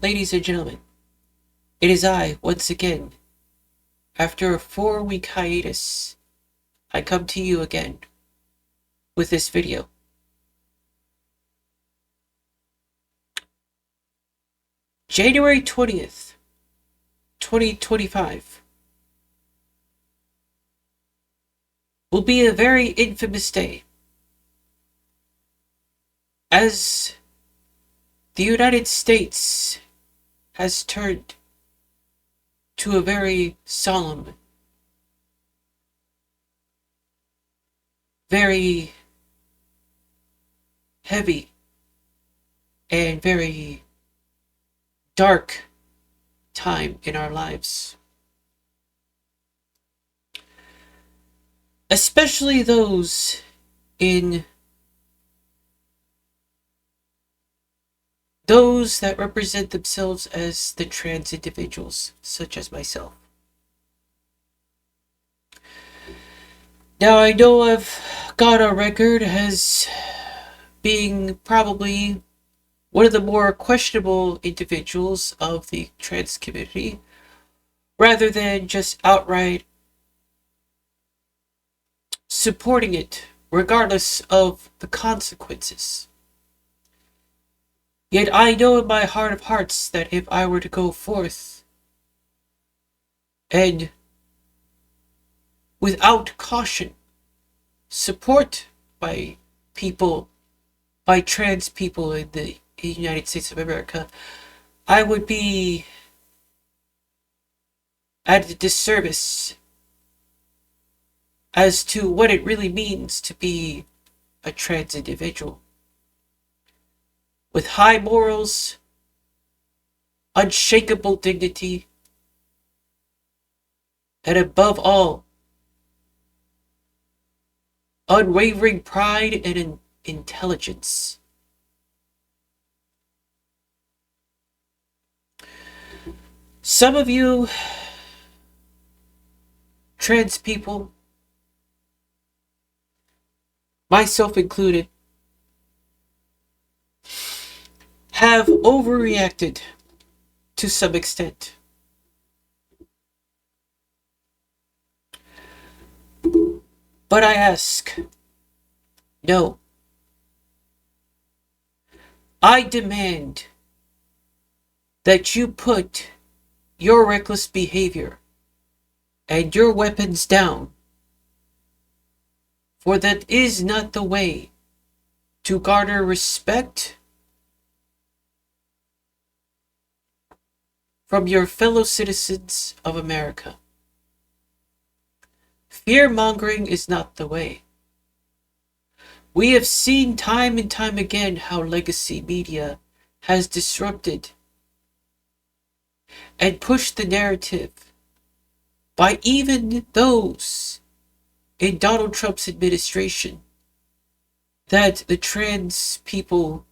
Ladies and gentlemen, it is I, once again. After a 4-week hiatus, I come to you again with this video. January 20th, 2025 will be a very infamous day, as the United States has turned to a very solemn, very heavy, and very dark time in our lives. Especially those that represent themselves as the trans individuals, such as myself. Now, I know I've got a record as being probably one of the more questionable individuals of the trans community, rather than just outright supporting it, regardless of the consequences. Yet I know in my heart of hearts that if I were to go forth and, without caution, support by trans people in the United States of America, I would be at a disservice as to what it really means to be a trans individual. With high morals, unshakable dignity, and above all, unwavering pride and intelligence. Some of you trans people, myself included, have overreacted to some extent. But I ask, no. I demand that you put your reckless behavior and your weapons down, for that is not the way to garner respect from your fellow citizens of America. Fear-mongering is not the way. We have seen time and time again how legacy media has disrupted and pushed the narrative by even those in Donald Trump's administration that the trans people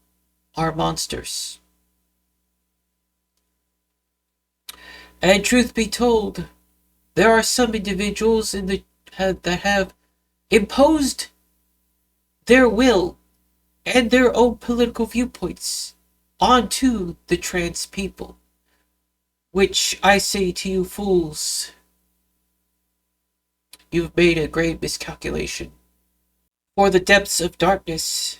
are monsters. And truth be told, there are some individuals that have imposed their will and their own political viewpoints onto the trans people, which I say to you fools, you've made a grave miscalculation. For the depths of darkness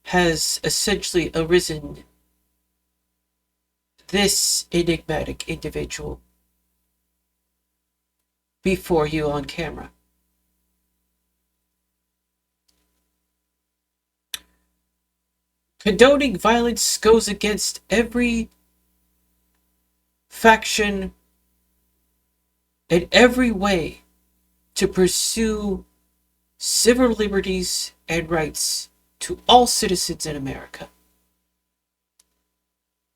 has essentially arisen this enigmatic individual before you on camera. Condoning violence goes against every faction and every way to pursue civil liberties and rights to all citizens in America,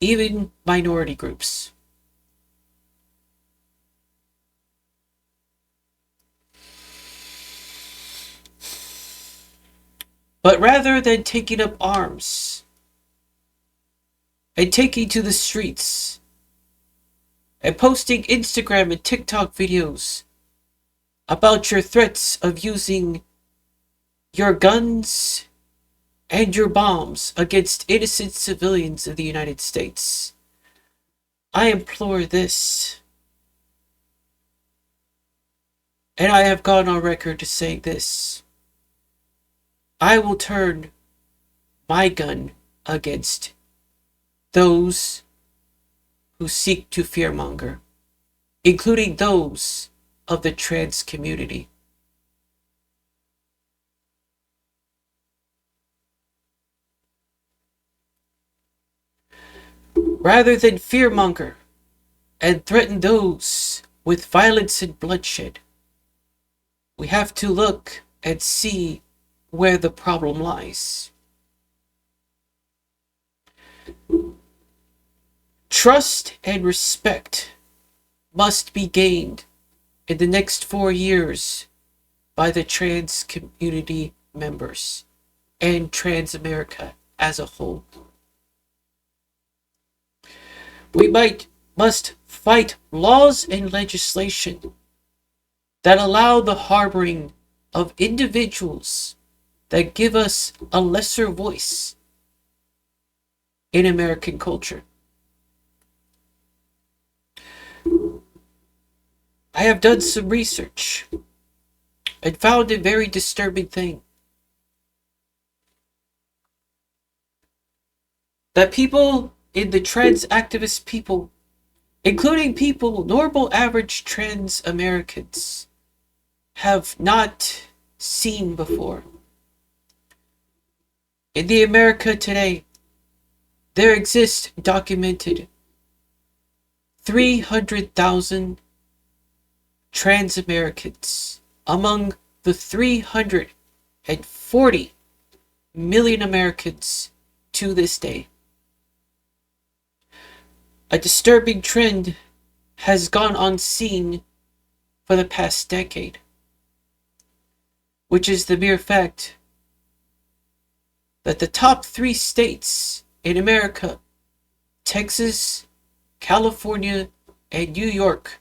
even minority groups. But rather than taking up arms and taking to the streets and posting Instagram and TikTok videos about your threats of using your guns and your bombs against innocent civilians in the United States, I implore this, and I have gone on record to say this. I will turn my gun against those who seek to fearmonger, including those of the trans community. Rather than fearmonger and threaten those with violence and bloodshed, we have to look and see where the problem lies. Trust and respect must be gained in the next 4 years by the trans community members and Trans America as a whole. We must fight laws and legislation that allow the harboring of individuals that give us a lesser voice in American culture. I have done some research and found a very disturbing thing. That people in the trans activist people, including people, normal average trans Americans, have not seen before. In the America today, there exist documented 300,000 trans Americans among the 340 million Americans to this day. A disturbing trend has gone unseen for the past decade, which is the mere fact that the top 3 states in America, Texas, California, and New York,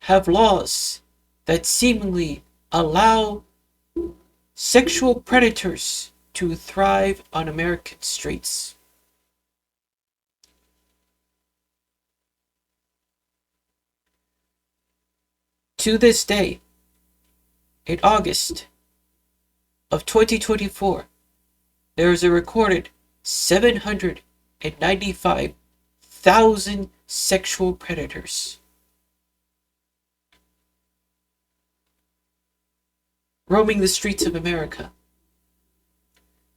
have laws that seemingly allow sexual predators to thrive on American streets. To this day, in August of 2024, there is a recorded 795,000 sexual predators roaming the streets of America,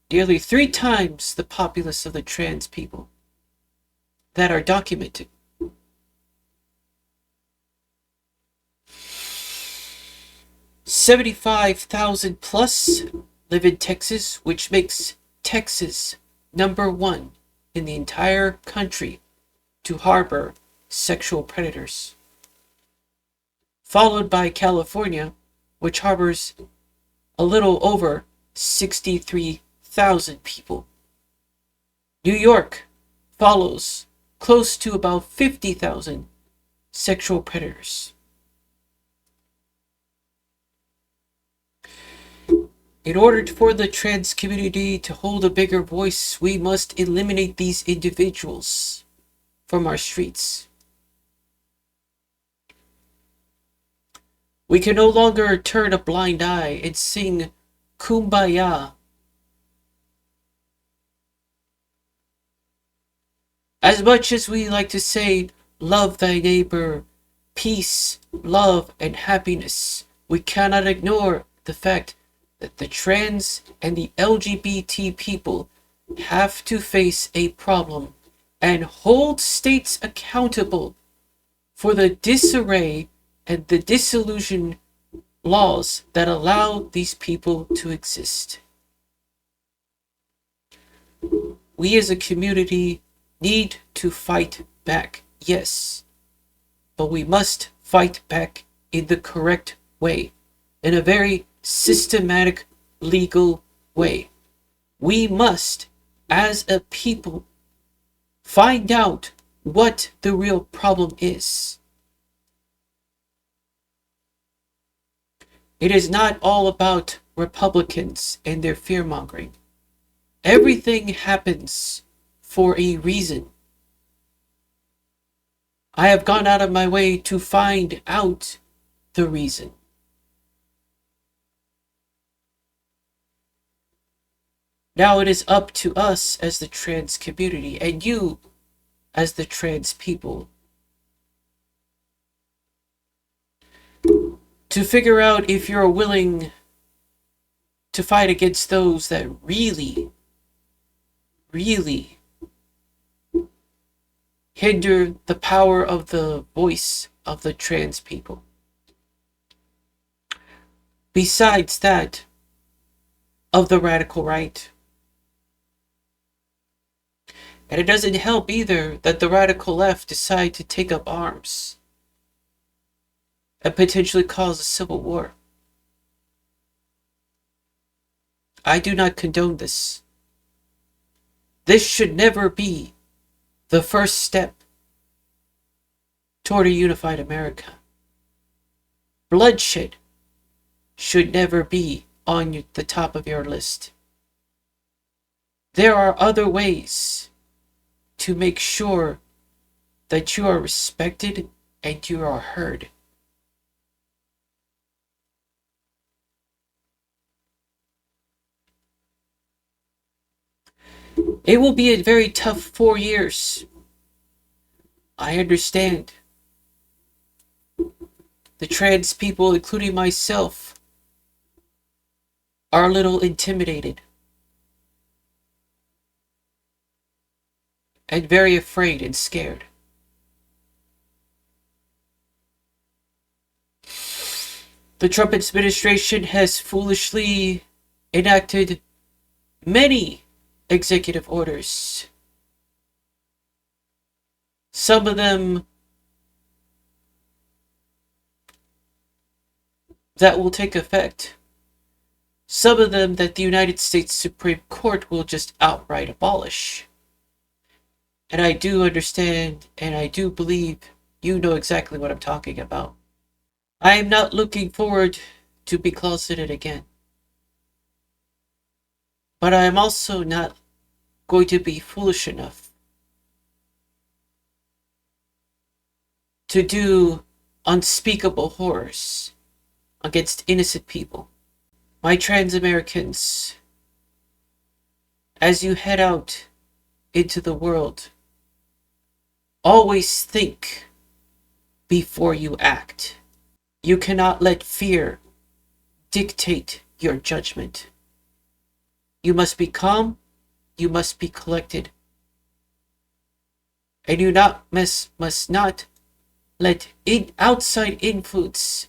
nearly 3 times the populace of the trans people that are documented. $75,000 plus live in Texas, which makes Texas #1 in the entire country to harbor sexual predators, followed by California, which harbors a little over 63,000 people. New York follows close to about 50,000 sexual predators. In order for the trans community to hold a bigger voice, we must eliminate these individuals from our streets. We can no longer turn a blind eye and sing Kumbaya. As much as we like to say, love thy neighbor, peace, love, and happiness, we cannot ignore the fact that the trans and the LGBT people have to face a problem and hold states accountable for the disarray and the disillusion laws that allow these people to exist. We as a community need to fight back, yes, but we must fight back in the correct way, in a very systematic, legal way. We must, as a people, find out what the real problem is. It is not all about Republicans and their fear-mongering. Everything happens for a reason. I have gone out of my way to find out the reason. Now it is up to us as the trans community and you as the trans people to figure out if you're willing to fight against those that really, really hinder the power of the voice of the trans people. Besides that, of the radical right. And it doesn't help either that the radical left decide to take up arms and potentially cause a civil war. I do not condone this. This should never be the first step toward a unified America. Bloodshed should never be on the top of your list. There are other ways to make sure that you are respected and you are heard. It will be a very tough 4 years. I understand. The trans people, including myself, are a little intimidated and very afraid and scared. The Trump administration has foolishly enacted many executive orders. Some of them that will take effect. Some of them that the United States Supreme Court will just outright abolish. And I do understand, and I do believe you know exactly what I'm talking about. I am not looking forward to be closeted again. But I am also not going to be foolish enough to do unspeakable horrors against innocent people. My trans Americans, as you head out into the world, always think before you act. You cannot let fear dictate your judgment. You must be calm, you must be collected, and you must not let outside influence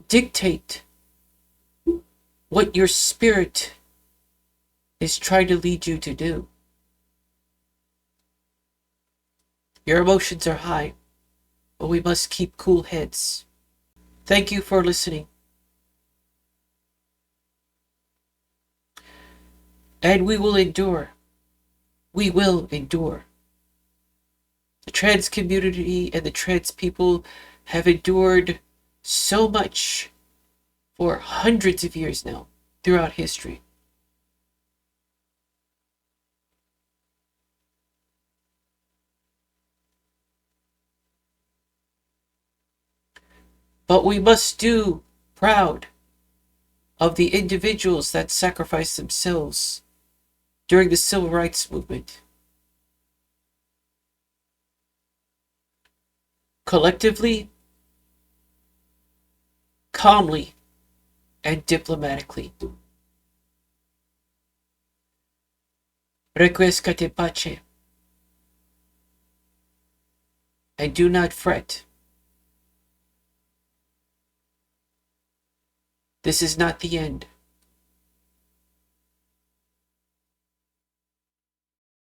dictate what your spirit is trying to lead you to do. Your emotions are high, but we must keep cool heads. Thank you for listening. And we will endure. We will endure. The trans community and the trans people have endured so much for hundreds of years now throughout history. But we must do proud of the individuals that sacrificed themselves during the civil rights movement. Collectively, calmly, and diplomatically. Requiescate pace. And do not fret. This is not the end.